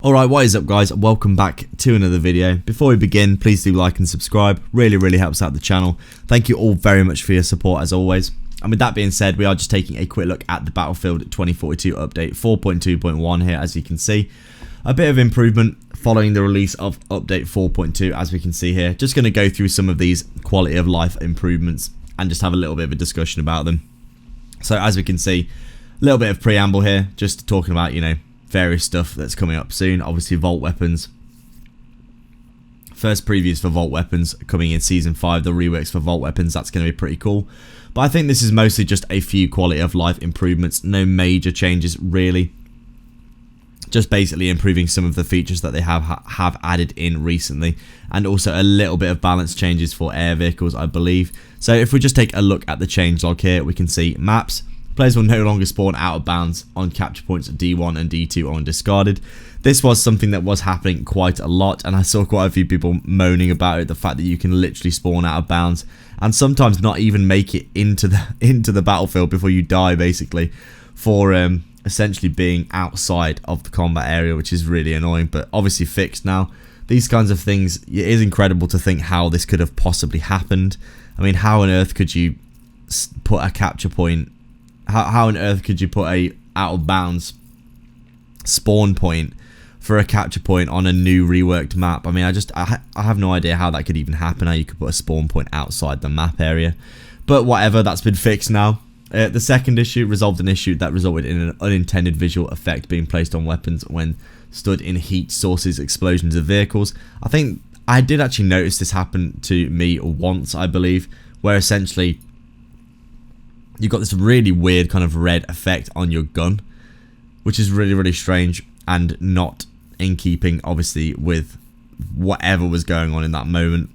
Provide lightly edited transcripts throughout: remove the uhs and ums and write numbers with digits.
Alright, what is up guys? Welcome back to another video. Before we begin, please do like and subscribe. Really helps out the channel. Thank you all very much for your support as always. And with that being said, we are just taking a quick look at the Battlefield 2042 update 4.2.1 here, as you can see. A bit of improvement following the release of update 4.2, as we can see here. Just going to go through some of these quality of life improvements and just have a little bit of a discussion about them. So as we can see, a little bit of preamble here, just talking about, various stuff that's coming up soon. Obviously Vault Weapons. First previews for Vault Weapons coming in Season 5. The reworks for Vault Weapons, that's going to be pretty cool. But I think this is mostly just a few quality of life improvements. No major changes really. Just basically improving some of the features that they have added in recently. And also a little bit of balance changes for air vehicles, I believe. So if we just take a look at the changelog here, we can see maps. Players will no longer spawn out of bounds on capture points D1 and D2 on discarded. This was something that was happening quite a lot, and I saw quite a few people moaning about it, the fact that you can literally spawn out of bounds and sometimes not even make it into the battlefield before you die, basically, for essentially being outside of the combat area, which is really annoying, but obviously fixed now. These kinds of things, it is incredible to think how this could have possibly happened. I mean, how on earth could you put a capture point? How on earth could you put a out of bounds spawn point for a capture point on a new reworked map? I mean, I have no idea how that could even happen, how you could put a spawn point outside the map area. But whatever, that's been fixed now. The second issue resolved an issue that resulted in an unintended visual effect being placed on weapons when stood in heat sources, explosions of vehicles. I think I did actually notice this happen to me once, I believe, where essentially you've got this really weird kind of red effect on your gun, which is really strange and not in keeping, obviously, with whatever was going on in that moment.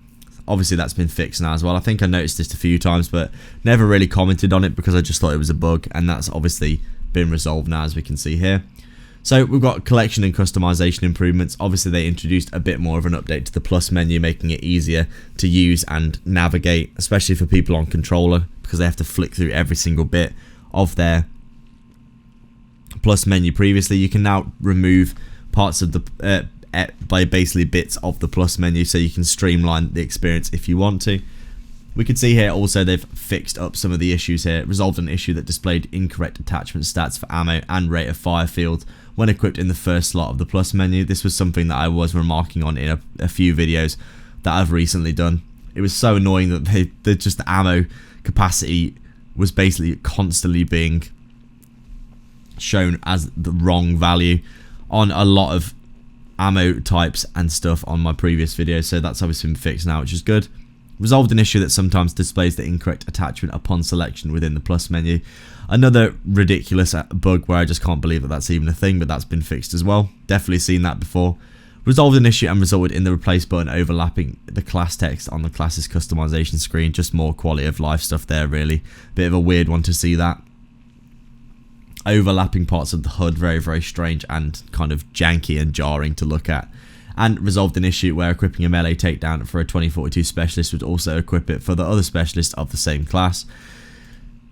Obviously, that's been fixed now as well. I think I noticed this a few times, but never really commented on it because I just thought it was a bug, and that's obviously been resolved now, as we can see here. So we've got collection and customization improvements. Obviously, they introduced a bit more of an update to the plus menu, making it easier to use and navigate, especially for people on controller, because they have to flick through every single bit of their plus menu previously. You can now remove parts of the by basically bits of the plus menu, so you can streamline the experience if you want to. We can see here also they've fixed up some of the issues here, resolved an issue that displayed incorrect attachment stats for ammo and rate of fire field when equipped in the first slot of the plus menu. This was something that I was remarking on in a few videos that I've recently done. It was so annoying that just the ammo capacity was basically constantly being shown as the wrong value on a lot of ammo types and stuff on my previous videos, so that's obviously been fixed now, which is good. Resolved an issue that sometimes displays the incorrect attachment upon selection within the plus menu. Another ridiculous bug where I just can't believe that that's even a thing, but that's been fixed as well. Definitely seen that before. Resolved an issue and resulted in the replace button overlapping the class text on the class's customization screen. Just more quality of life stuff there, really. Bit of a weird one to see that. Overlapping parts of the HUD, very strange and kind of janky and jarring to look at. And resolved an issue where equipping a melee takedown for a 2042 specialist would also equip it for the other specialists of the same class.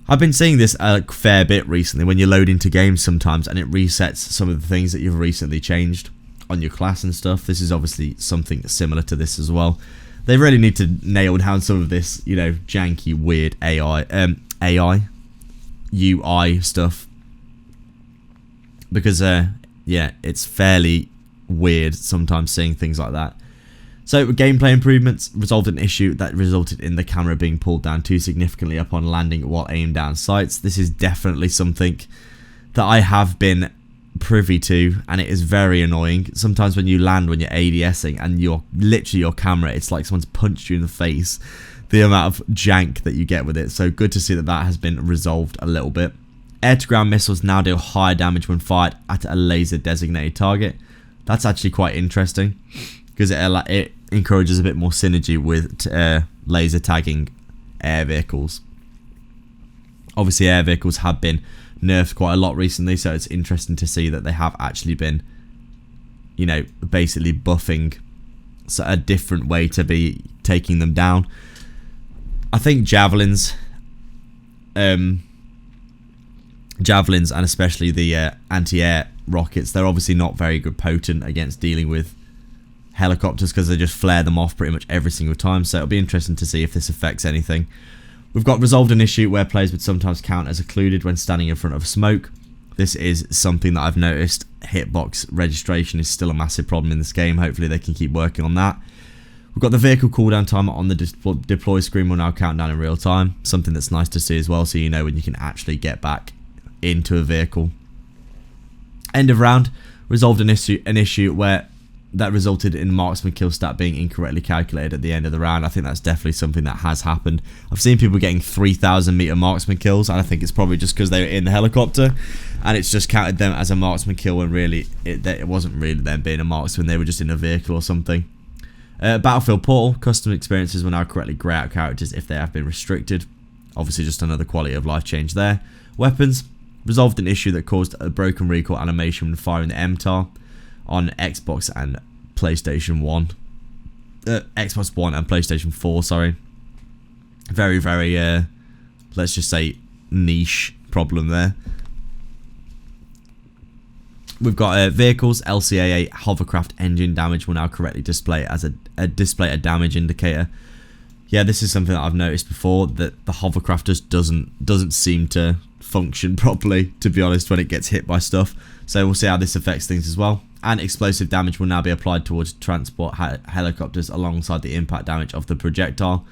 I've been seeing this a fair bit recently when you load into games sometimes and it resets some of the things that you've recently changed on your class and stuff. This is obviously something similar to this as well. They really need to nail down some of this, janky, weird AI UI stuff, because yeah, it's fairly weird sometimes seeing things like that. So gameplay improvements resolved an issue that resulted in the camera being pulled down too significantly upon landing while aimed down sights. This is definitely something that I have been privy to, and it is very annoying. Sometimes when you land, when you're ADSing and you're literally your camera, it's like someone's punched you in the face, the amount of jank that you get with it. So good to see that that has been resolved a little bit. Air-to-ground missiles now deal higher damage when fired at a laser designated target. That's actually quite interesting, because it encourages a bit more synergy with laser tagging air vehicles. Obviously air vehicles have been nerfed quite a lot recently, so it's interesting to see that they have actually been, basically buffing a different way to be taking them down. I think javelins and especially the anti-air rockets. They're obviously not very good potent against dealing with helicopters because they just flare them off pretty much every single time. So it'll be interesting to see if this affects anything. We've got resolved an issue where players would sometimes count as occluded when standing in front of smoke. This is something that I've noticed. Hitbox registration is still a massive problem in this game. Hopefully they can keep working on that. We've got the vehicle cooldown timer on the deploy screen will now count down in real time. Something that's nice to see as well, so you know when you can actually get back into a vehicle. End of round. Resolved an issue where that resulted in marksman kill stat being incorrectly calculated at the end of the round. I think that's definitely something that has happened. I've seen people getting 3,000 meter marksman kills, and I think it's probably just because they were in the helicopter, and it's just counted them as a marksman kill when really it wasn't really them being a marksman. They were just in a vehicle or something. Battlefield Portal. Custom experiences will now correctly grey out characters if they have been restricted. Obviously just another quality of life change there. Weapons. Resolved an issue that caused a broken recoil animation when firing the MTAR on Xbox and PlayStation 1. Xbox One and PlayStation 4, sorry. Very, very, let's just say, niche problem there. We've got vehicles. LCAA hovercraft engine damage will now correctly display as a damage indicator. Yeah, this is something that I've noticed before, that the hovercraft just doesn't seem to function properly, to be honest, when it gets hit by stuff. So we'll see how this affects things as well. And explosive damage will now be applied towards transport helicopters alongside the impact damage of the projectile.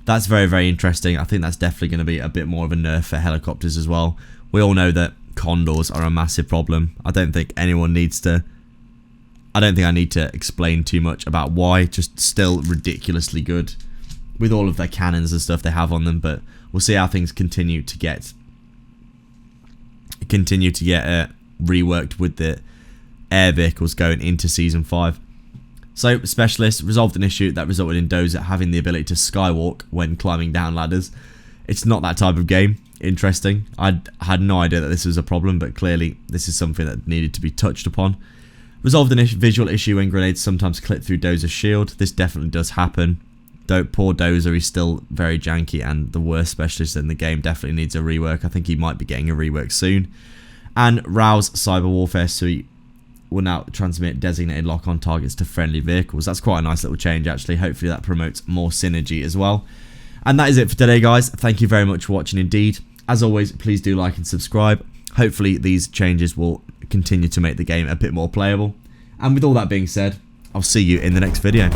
That's very, very interesting. I think that's definitely going to be a bit more of a nerf for helicopters as well. We all know that condors are a massive problem. I don't think I need to explain too much about why. Just still ridiculously good with all of their cannons and stuff they have on them, but we'll see how things continue to get reworked with the air vehicles going into Season 5. So, Specialist resolved an issue that resulted in Dozer having the ability to skywalk when climbing down ladders. It's not that type of game. Interesting. I had no idea that this was a problem, but clearly this is something that needed to be touched upon. Resolved an visual issue when grenades sometimes clip through Dozer's shield. This definitely does happen. Poor Dozer, he's still very janky and the worst specialist in the game. Definitely needs a rework. I think he might be getting a rework soon. And Rao's Cyber Warfare Suite will now transmit designated lock-on targets to friendly vehicles. That's quite a nice little change, actually. Hopefully that promotes more synergy as well. And that is it for today, guys. Thank you very much for watching indeed. As always, please do like and subscribe. Hopefully these changes will continue to make the game a bit more playable. And with all that being said, I'll see you in the next video.